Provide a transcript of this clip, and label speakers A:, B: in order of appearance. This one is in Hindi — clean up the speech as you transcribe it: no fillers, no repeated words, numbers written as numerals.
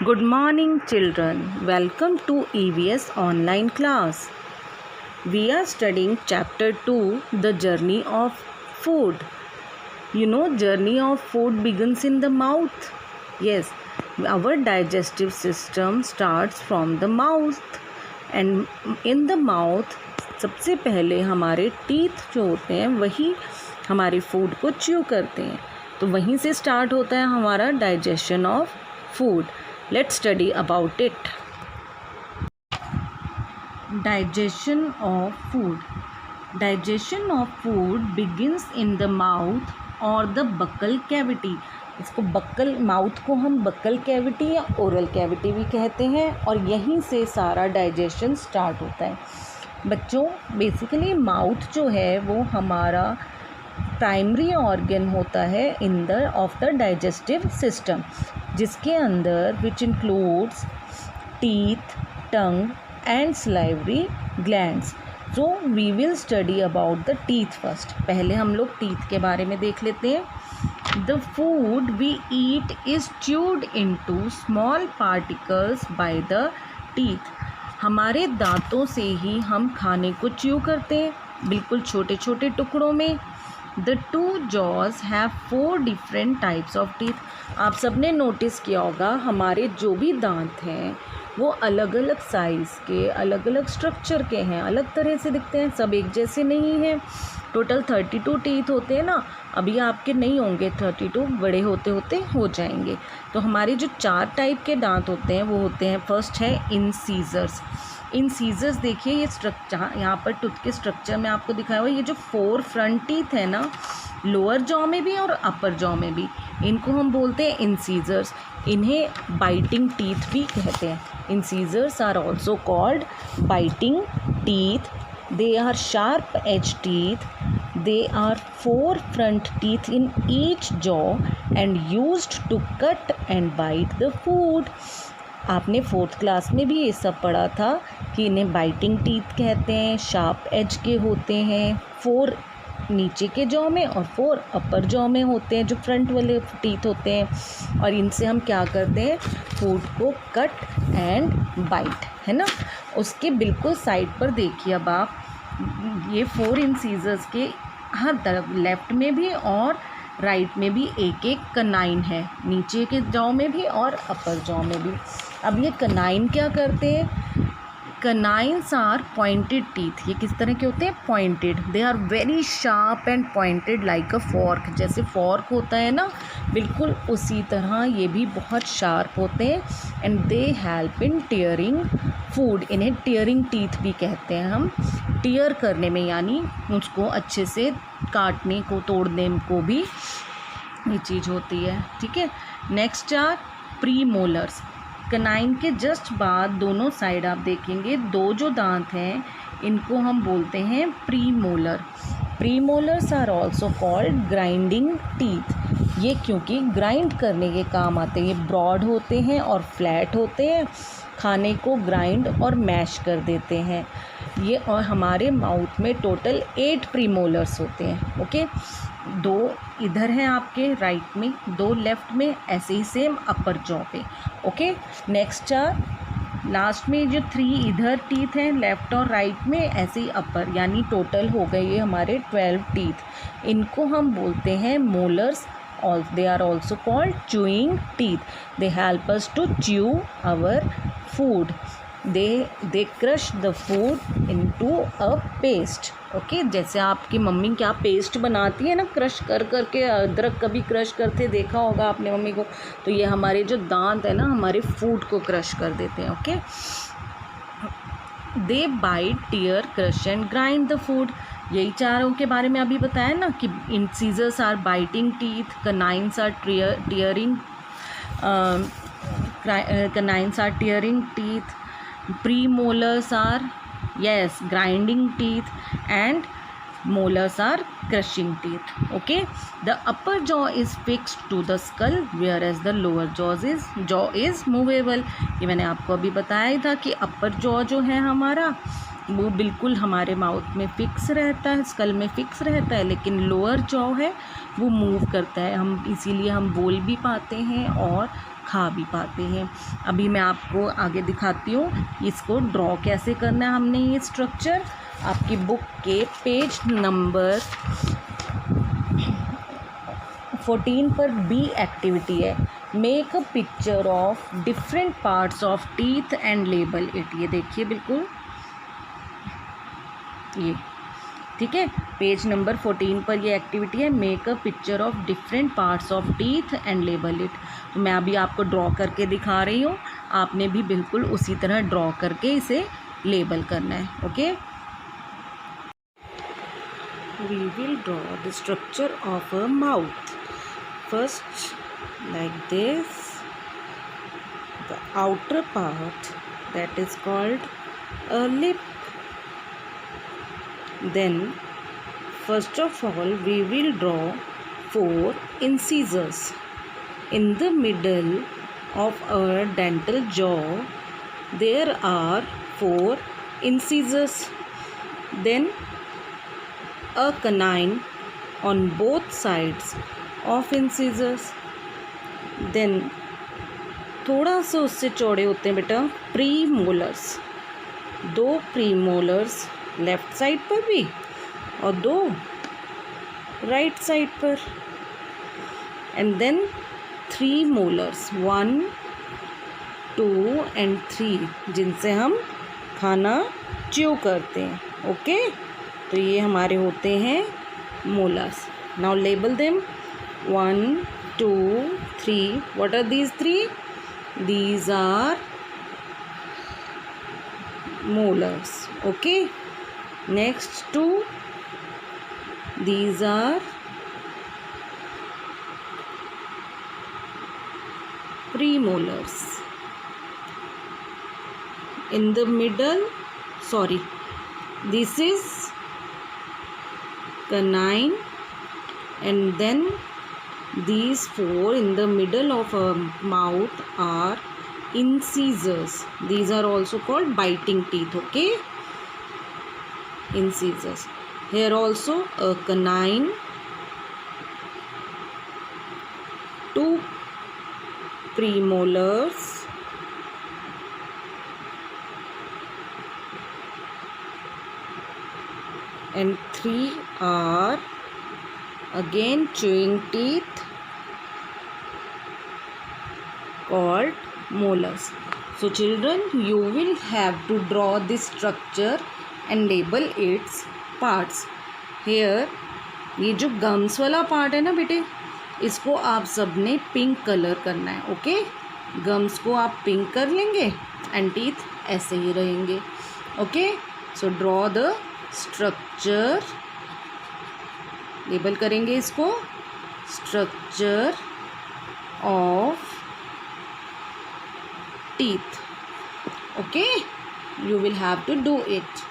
A: Good morning, children. Welcome to EVS online class. We are studying chapter 2, The Journey of Food. You know, journey of food begins in the mouth. Yes, our digestive system starts from the mouth. And in the mouth, सबसे पहले हमारे टीथ जो होते हैं वही हमारे फूड को च्यू करते हैं. तो वहीं से स्टार्ट होता है हमारा digestion of food. Let's study about it. Digestion of food. Digestion of food begins in the mouth or the buccal cavity. इसको बक्कल, माउथ को हम बक्कल कैविटी या ओरल कैविटी भी कहते हैं और यहीं से सारा डाइजेशन स्टार्ट होता है. बच्चों, बेसिकली माउथ जो है वो हमारा प्राइमरी ऑर्गन होता है in the of the digestive system, जिसके अंदर which includes teeth, tongue and salivary glands. So we will study about the teeth first. पहले हम लोग टीथ के बारे में देख लेते हैं. The food we eat is chewed into small particles by the teeth. हमारे दांतों से ही हम खाने को च्यू करते हैं, बिल्कुल छोटे छोटे टुकड़ों में. The two jaws have 4 different types of teeth. आप सबने नोटिस किया होगा हमारे जो भी दांत हैं वो अलग अलग साइज़ के, अलग अलग स्ट्रक्चर के हैं, अलग तरह से दिखते हैं, सब एक जैसे नहीं हैं. टोटल 32 टीथ होते हैं ना. अभी आपके नहीं होंगे 32, बड़े होते होते हो जाएंगे. तो हमारे जो 4 टाइप के दांत होते हैं वो होते हैं, फर्स्ट है इंसीजर्स. इंसीजर्स देखिए, ये स्ट्रक्चर यहाँ पर टूथ के स्ट्रक्चर में आपको दिखाया हुआ, ये जो 4 फ्रंट टीथ है ना, लोअर जॉ में भी और अपर जॉ में भी, इनको हम बोलते हैं इंसीजर्स. इन्हें बाइटिंग टीथ भी कहते हैं. Incisors are also called biting teeth. They are sharp edge teeth. They are 4 front teeth in each jaw and used to cut and bite the food. आपने 4th क्लास में भी ये सब पढ़ा था कि इन्हें बाइटिंग टीथ कहते हैं, शार्प एज के होते हैं, 4 नीचे के जॉ में और 4 अपर जॉ में होते हैं, जो फ्रंट वाले टीथ होते हैं. और इनसे हम क्या करते हैं, फूड को कट एंड बाइट, है ना. उसके बिल्कुल साइड पर देखिए अब आप, ये 4 इंसीजर्स के हर तरफ, लेफ़्ट में भी और राइट में भी एक एक कनाइन है, नीचे के जॉ में भी और अपर जॉ में भी. अब ये कनाइन क्या करते हैं, कनाइन्स आर पॉइंटेड टीथ. ये किस तरह के होते हैं, pointed. They are very sharp and pointed like a fork. जैसे फॉर्क होता है ना, बिल्कुल उसी तरह ये भी बहुत शार्प होते हैं. And they help in tearing food. इन्हें टीयरिंग टीथ भी कहते हैं हम. टीयर करने में यानी उसको अच्छे से काटने को, तोड़ने को भी ये चीज़ होती है. ठीक है. Next are premolars. Canine के जस्ट बाद दोनों साइड आप देखेंगे 2 जो दांत हैं इनको हम बोलते हैं premolar. Premolars are also called grinding teeth. ये क्योंकि ग्राइंड करने के काम आते हैं. ये ब्रॉड होते हैं और फ्लैट होते हैं, खाने को ग्राइंड और मैश कर देते हैं ये. और हमारे माउथ में टोटल 8 प्रीमोलर्स होते हैं. ओके, 2 इधर हैं आपके राइट में, 2 लेफ़्ट में, ऐसे ही सेम अपर जॉ पे. ओके. नेक्स्ट आर लास्ट में जो 3 इधर टीथ हैं लेफ़्ट और राइट में, ऐसे ही अपर, यानी टोटल हो गए ये हमारे 12 टीथ. इनको हम बोलते हैं molars. They are also called chewing teeth. They help us to chew our food. They crush the food into a paste. Okay, जैसे आपकी मम्मी क्या पेस्ट बनाती है ना, क्रश कर करके. अदरक कभी क्रश करते देखा होगा आपने मम्मी को. तो ये हमारे जो दांत है ना, हमारे फूड को क्रश कर देते हैं. Okay. They bite, tear, crush and grind the food. यही चारों के बारे में अभी बताया ना कि incisors are biting teeth, canines are tearing teeth, premolars are grinding teeth and molars are crushing teeth. Okay, the upper jaw is fixed to the skull whereas the lower jaw is movable. ये मैंने आपको अभी बताया ही था कि अपर जॉ जो है हमारा वो बिल्कुल हमारे माउथ में फिक्स रहता है, स्कल में फिक्स रहता है, लेकिन लोअर जॉ है वो मूव करता है. हम इसीलिए हम बोल भी पाते हैं और खा भी पाते हैं। अभी मैं आपको आगे दिखाती हूँ इसको ड्रॉ कैसे करना है हमने। ये स्ट्रक्चर आपकी बुक के पेज नंबर 14 पर बी एक्टिविटी है, make a picture of different parts of teeth and label it. ये देखिए बिल्कुल ये ठीक है, पेज नंबर 14 पर ये एक्टिविटी है, make a picture of different parts of teeth and label it. तो मैं अभी आपको ड्रॉ करके दिखा रही हूँ, आपने भी बिल्कुल उसी तरह ड्रॉ करके इसे लेबल करना है। Okay, we will draw the structure of a mouth. First like this, the outer part that is called a lip. Then first of all we will draw 4 incisors in the middle of our dental jaw. There are 4 incisors. Then a canine on both sides of incisors. Then थोड़ा सा उससे चौड़े होते हैं बेटा premolars, 2 premolars left side पर भी और 2 राइट साइड पर। एंड देन 3 मोलर्स 1 2 एंड 3 जिनसे हम खाना च्यू करते हैं। ओके, तो ये हमारे होते हैं molars. Now label them 1 2 3. What are these 3? These are molars. Okay, next 2, these are premolars. In the middle, sorry, this is canine, and then these 4 in the middle of a mouth are incisors. These are also called biting teeth. Okay, incisors. Here also a canine, 2 premolars, and 3 are again chewing teeth called molars. So children, you will have to draw this structure and label its parts. Here ये जो गम्स वाला पार्ट है ना बेटे, इसको आप सब ने पिंक कलर करना है। ओके, गम्स को आप पिंक कर लेंगे एंड टीथ ऐसे ही रहेंगे। Okay, so draw the structure, label करेंगे इसको structure of teeth. Okay, you will have to do it.